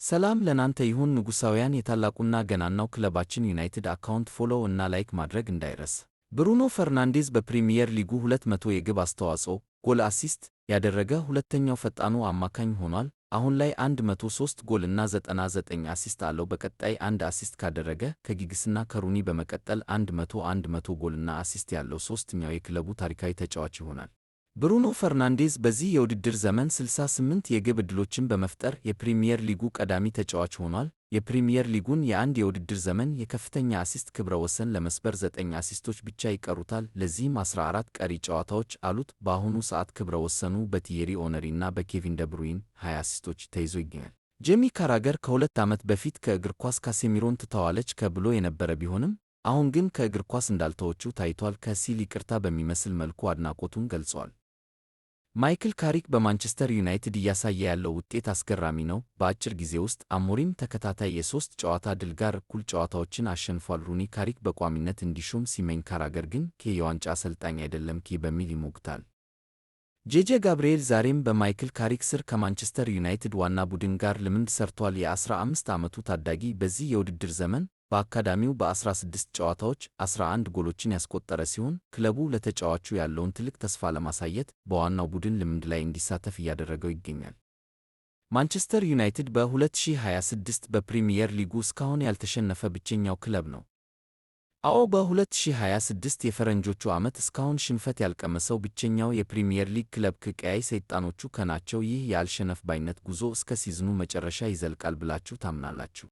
ሰላም ለናንተ ይሁን ንጉሳውያን የታላቁና ገናናው ክለባችን ዩናይትድ አካውንት ፎሎው እና ላይክ ማድረግ እንዳይረስ። ብሩኖ ፈርናንዴዝ በፕሪሚየር ሊጉ 200 የግብ አስተዋጽኦ ጎል አሲስት ያደረገ ሁለተኛው ፈጣኑ አማካኝ ሆኗል። አሁን ላይ 103 ጎል እና 99 አሲስት አለው። በቀጣይ አንድ አሲስት ካደረገ ከጊግስና ከሩኒ በመቀጠል 100 ጎልና አሲስት ያለው ሦስተኛው የክለቡ ታሪካዊ ተጫዋች ይሆናል። ብሩኖ ፈርናንዴዝ በዚህ የውድድር ዘመን 68 የግብ ዕድሎችን በመፍጠር የፕሪሚየር ሊጉ ቀዳሚ ተጫዋች ሆኗል። የፕሪሚየር ሊጉን የአንድ የውድድር ዘመን የከፍተኛ አሲስት ክብረ ወሰን ለመስበር 9 አሲስቶች ብቻ ይቀሩታል። ለዚህም 14 ቀሪ ጨዋታዎች አሉት። በአሁኑ ሰዓት ክብረ ወሰኑ በቲዬሪ ኦነሪ እና በኬቪን ደብሩይን 20 አሲስቶች ተይዞ ይገኛል። ጄሚ ካራገር ከ2 ዓመት በፊት ከእግር ኳስ ካሴሚሮን ትተዋለች ብሎ የነበረ ቢሆንም አሁን ግን ከእግር ኳስ እንዳልተወችው ታይቷል ሲል ይቅርታ በሚመስል መልኩ አድናቆቱን ገልጿል። ማይክል ካሪክ በማንቸስተር ዩናይትድ እያሳየ ያለው ውጤት አስገራሚ ነው። በአጭር ጊዜ ውስጥ አሞሪም ተከታታይ የ3 ጨዋታ ድል ጋር እኩል ጨዋታዎችን አሸንፏል። ሩኒ ካሪክ በቋሚነት እንዲሾም ሲመኝ፣ ካራገር ግን የዋንጫ አሰልጣኝ አይደለም በሚል ይሞግታል። ጄጄ ጋብርኤል ዛሬም በማይክል ካሪክ ስር ከማንቸስተር ዩናይትድ ዋና ቡድን ጋር ልምምድ ሰርቷል። የ15 ዓመቱ ታዳጊ በዚህ የውድድር ዘመን በአካዳሚው በ16 ጨዋታዎች 11 ጎሎችን ያስቆጠረ ሲሆን ክለቡ ለተጫዋቹ ያለውን ትልቅ ተስፋ ለማሳየት በዋናው ቡድን ልምምድ ላይ እንዲሳተፍ እያደረገው ይገኛል። ማንቸስተር ዩናይትድ በ2026 በፕሪሚየር ሊጉ እስካሁን ያልተሸነፈ ብቸኛው ክለብ ነው። በ2026 የፈረንጆቹ ዓመት እስካሁን ሽንፈት ያልቀመሰው ብቸኛው የፕሪሚየር ሊግ ክለብ ቀያይ ሰይጣኖቹ ናቸው። ይህ የአልሸነፍ ባይነት ጉዞ እስከ ሲዝኑ መጨረሻ ይዘልቃል ብላችሁ ታምናላችሁ?